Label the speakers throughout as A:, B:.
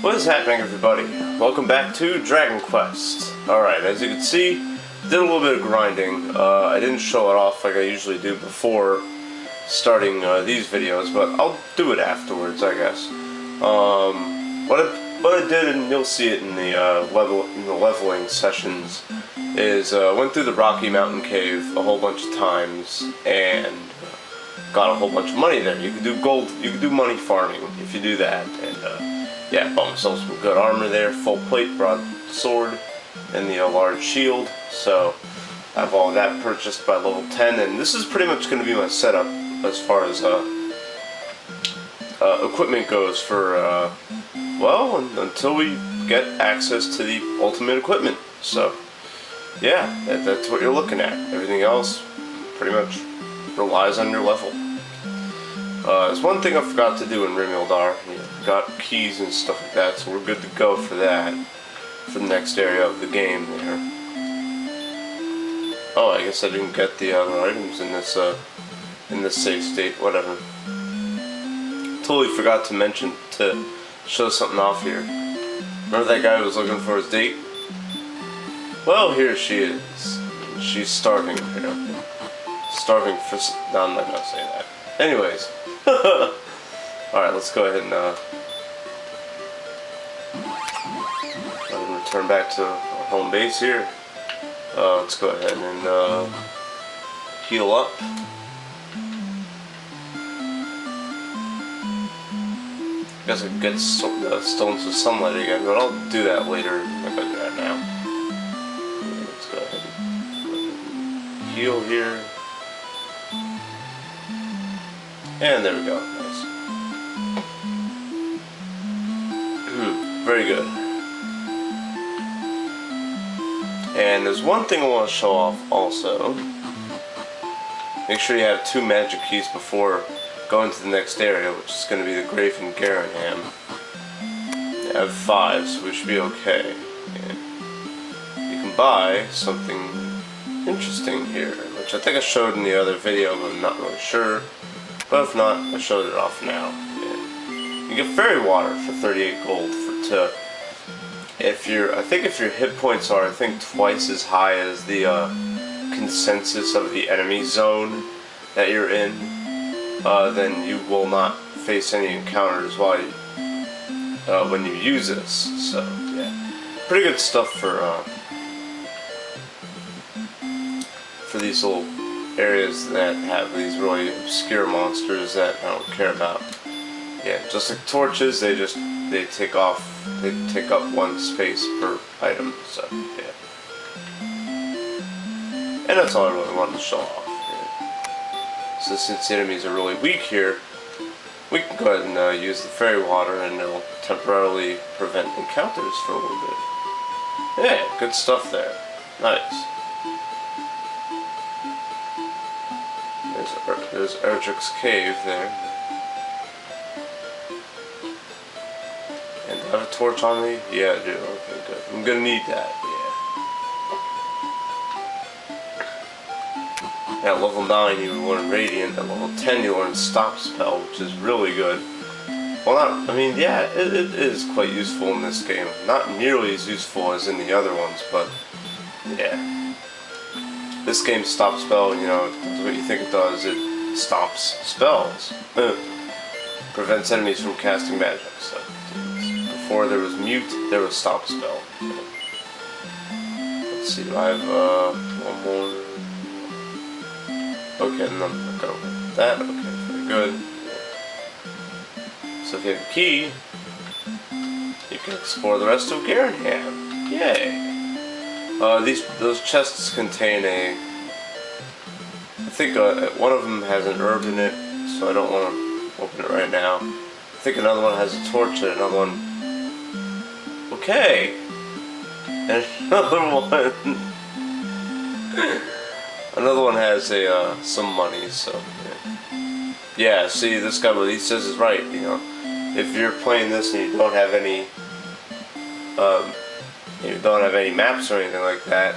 A: What is happening, everybody? Welcome back to Dragon Quest. Alright, as you can see, did a little bit of grinding. I didn't show it off like I usually do before starting these videos, but I'll do it afterwards, I guess. What I did, and you'll see it in the leveling sessions, is went through the Rocky Mountain Cave a whole bunch of times and got a whole bunch of money there. You can do gold, you can do money farming if you do that, and yeah, bought myself some good armor there, full plate, broadsword, and the large shield. So I have all of that purchased by level 10, and this is pretty much going to be my setup as far as equipment goes for well, until we get access to the ultimate equipment. So yeah, that's what you're looking at. Everything else pretty much relies on your level. There's one thing I forgot to do in Rimildar. Got keys and stuff like that, so we're good to go for that, for the next area of the game there. Oh, I guess I didn't get the other items in this save state. Whatever. Totally forgot to mention to show something off here. Remember that guy who was looking for his date? Well, here she is. She's starving, you know. Starving for... No, I'm not gonna say that. Anyways. Alright, let's go ahead and return back to our home base here. Let's go ahead and heal up. I guess I can get stones of sunlight again, but I'll do that later. I'm not gonna do that now. Let's go ahead and heal here. And there we go. Nice. Very good. And there's one thing I want to show off also. Make sure you have 2 magic keys before going to the next area, which is going to be the Grave of Garinham. I have 5, so we should be okay. And you can buy something interesting here, which I think I showed in the other video, but I'm not really sure. But if not, I showed it off now. Yeah. You get fairy water for 38 gold I think if your hit points are twice as high as the consensus of the enemy zone that you're in, then you will not face any encounters while when you use this. So yeah, pretty good stuff for these little areas that have these really obscure monsters that I don't care about. Yeah, just like torches, they take up 1 space per item. So yeah, and that's all I really wanted to show off. Yeah. So since the enemies are really weak here, we can go ahead and use the fairy water, and it'll temporarily prevent encounters for a little bit. Yeah, good stuff there. Nice. There's Erdrick's cave there. And do I have a torch on me? Yeah, I do. Okay, good. I'm gonna need that, yeah. At level 9 you learn Radiant, at level 10 you learn Stop Spell, which is really good. Well, I mean, yeah, it is quite useful in this game. Not nearly as useful as in the other ones, but yeah. This game Stop Spell, you know, does what you think it does. It stops spells. Prevents enemies from casting magic. So before there was Mute, there was Stop Spell. Let's see, do I have one more? Okay, no, I'm not gonna with that. Okay, very good. So if you have a key, you can explore the rest of Garinham. Yay! Those chests contain I think one of them has an herb in it, so I don't want to open it right now. I think another one has a torch and another one... Okay! And another one... another one has some money, so... Yeah, see, this guy, what he says is right, you know. If you're playing this and you don't have any... you don't have any maps or anything like that,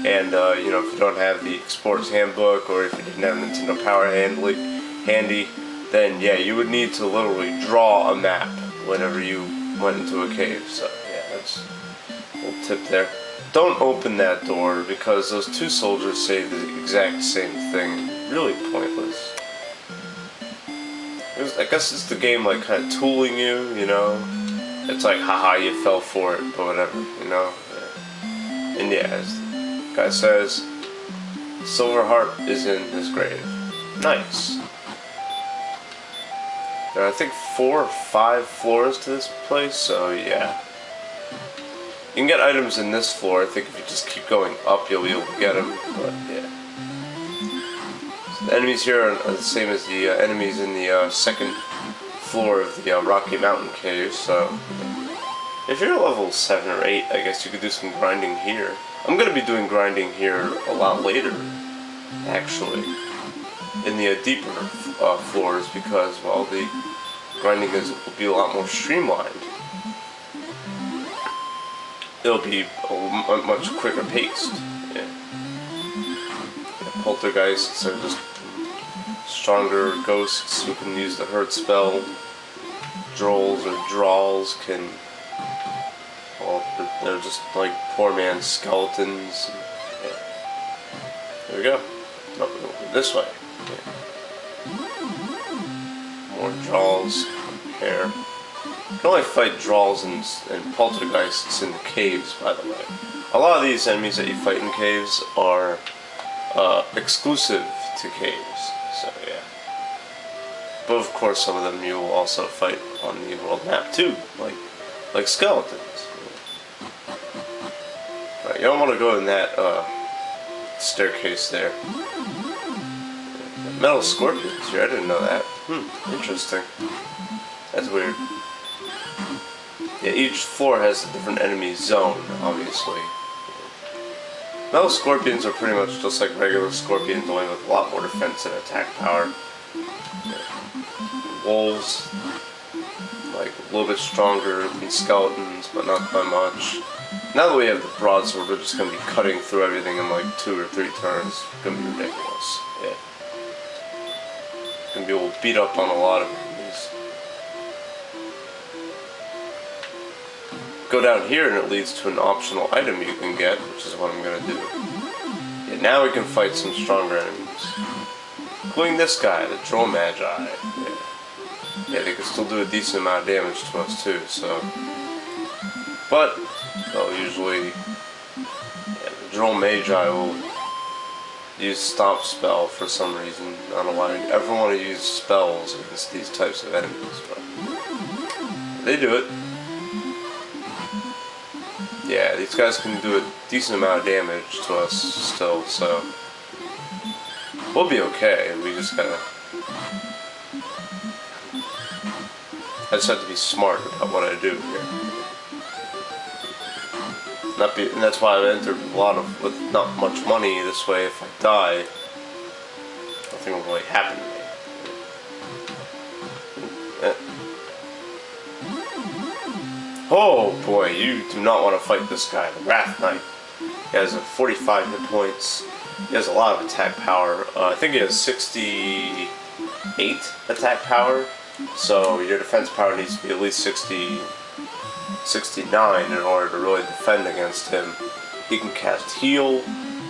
A: and you know, if you don't have the Explorer's Handbook, or if you didn't have Nintendo Power handy, then yeah, you would need to literally draw a map whenever you went into a cave. So yeah, that's a little tip there. Don't open that door because those two soldiers say the exact same thing. Really pointless. I guess it's the game like kind of tooling you, you know? It's like, haha, you fell for it, but whatever, you know? Yeah. And yeah, as the guy says, silver harp is in his grave. Nice. There are, I think, 4 or 5 floors to this place, so yeah. You can get items in this floor. I think if you just keep going up, you'll be able to get them, but yeah. So the enemies here are the same as the enemies in the second floor of the Rocky Mountain Cave, so if you're level 7 or 8, I guess you could do some grinding here. I'm going to be doing grinding here a lot later, actually, in the deeper floors, because, well, the grinding will be a lot more streamlined. It'll be a much quicker paced. Yeah. Poltergeists are just stronger ghosts who can use the hurt spell. Drolls or drawls can, well, they're just like poor man's skeletons. Yeah. There we go. Nope, this way. Yeah. More drawls. Hair. You can only fight drawls and poltergeists in the caves, by the way. A lot of these enemies that you fight in caves are exclusive to caves, so yeah. But of course, some of them you will also fight on the world map too, like skeletons. Right, you don't want to go in that staircase there. Metal scorpions here, I didn't know that. Interesting. That's weird. Yeah, each floor has a different enemy zone, obviously. Metal scorpions are pretty much just like regular scorpions, only with a lot more defense and attack power. Wolves, like a little bit stronger than skeletons, but not by much. Now that we have the broadsword, we're just going to be cutting through everything in like 2 or 3 turns. It's going to be ridiculous. Yeah. Going to be able to beat up on a lot of enemies. Go down here and it leads to an optional item you can get, which is what I'm going to do. Yeah, now we can fight some stronger enemies. Including this guy, the Troll Magi. Yeah, they can still do a decent amount of damage to us too, so... But, they'll usually... Yeah, the Droll Magi will use Stomp Spell for some reason. I don't know why I ever want to use spells against these types of enemies, but... They do it. Yeah, these guys can do a decent amount of damage to us still, so... We'll be okay, we just gotta... I just have to be smart about what I do here. And that's why I've entered a lot of, with not much money this way. If I die, nothing will really happen to me. Oh boy, you do not want to fight this guy, the Wrath Knight. He has 45 hit points. He has a lot of attack power. I think he has 68 attack power. So your defense power needs to be at least 69 in order to really defend against him. He can cast heal.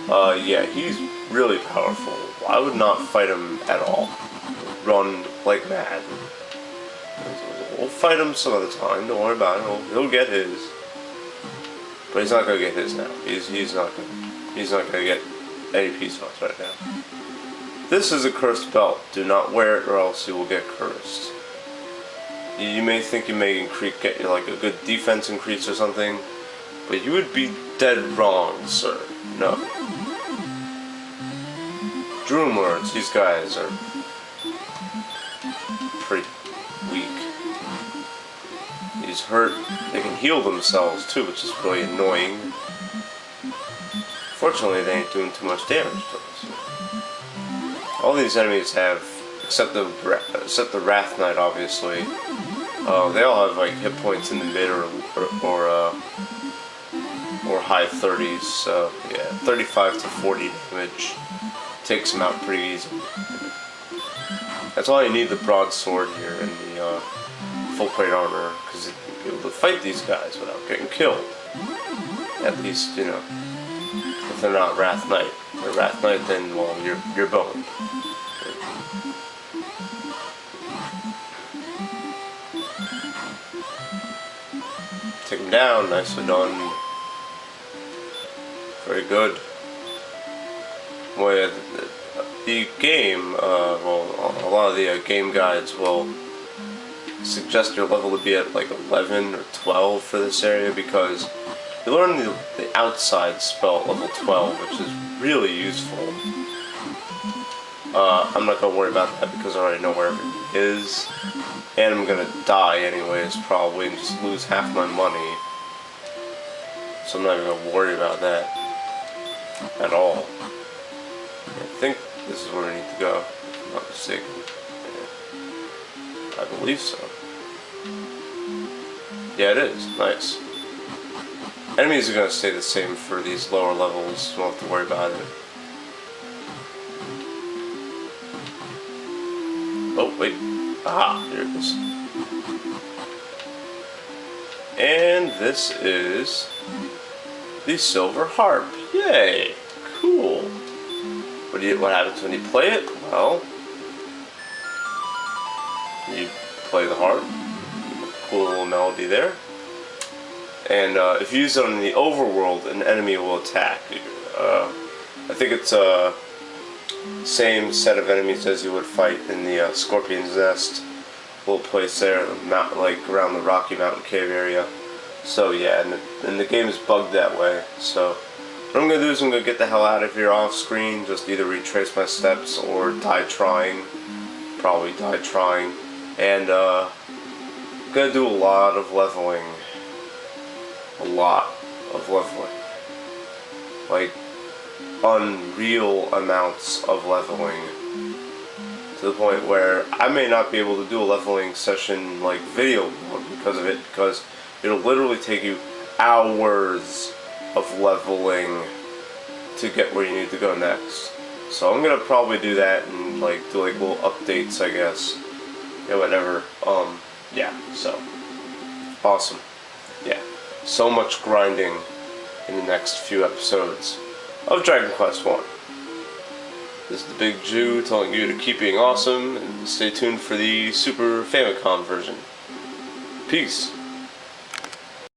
A: Yeah, he's really powerful. I would not fight him at all. Run like mad. We'll fight him some other time. Don't worry about it. He'll get his. But he's not gonna get his now. He's not gonna get any peace off right now. This is a cursed belt. Do not wear it or else you will get cursed. You may think you may get like a good defense increase or something, but you would be dead wrong, sir. No. Dream Lords, these guys are pretty weak. He's hurt. They can heal themselves too, which is really annoying. Fortunately, they ain't doing too much damage to us. All these enemies have, except the Wrath Knight, obviously. They all have like hit points in the mid or high 30s. So yeah, 35 to 40 damage takes them out pretty easily. That's all you need the broadsword here in the full plate armor, because you'd be able to fight these guys without getting killed. At least, you know, if they're not Wrath Knight. If they're Wrath Knight, then, well, you're boned. Take him down, nicely done. Very good. Well, yeah, the game, well, a lot of the game guides will suggest your level to be at like 11 or 12 for this area, because you learn the outside spell at level 12, which is really useful. I'm not going to worry about that because I already know where everything is. And I'm going to die anyways, probably, and just lose half my money. So I'm not even going to worry about that at all. I think this is where I need to go, if I'm not mistaken. Yeah. I believe so. Yeah, it is. Nice. Enemies are going to stay the same for these lower levels. You won't have to worry about it. Oh, wait. Aha, here it is. And this is the silver harp. Yay! Cool. What happens when you play it? Well, you play the harp. Cool little melody there. And if you use it on the overworld, an enemy will attack you. I think it's same set of enemies as you would fight in the Scorpion's Nest little place there, like around the Rocky Mountain Cave area. So yeah, and the game is bugged that way. So what I'm going to do is I'm going to get the hell out of here off screen, just either retrace my steps or die trying. Probably die trying. And I'm going to do a lot of leveling. A lot of leveling. Like, unreal amounts of leveling. To the point where I may not be able to do a leveling session like video mode because of it, because it'll literally take you hours of leveling to get where you need to go next. So I'm gonna probably do that and like do like little updates, I guess. Yeah, whatever. Yeah, so awesome. Yeah. So much grinding in the next few episodes of Dragon Quest 1. This is the Big Jew telling you to keep being awesome and stay tuned for the Super Famicom version. Peace.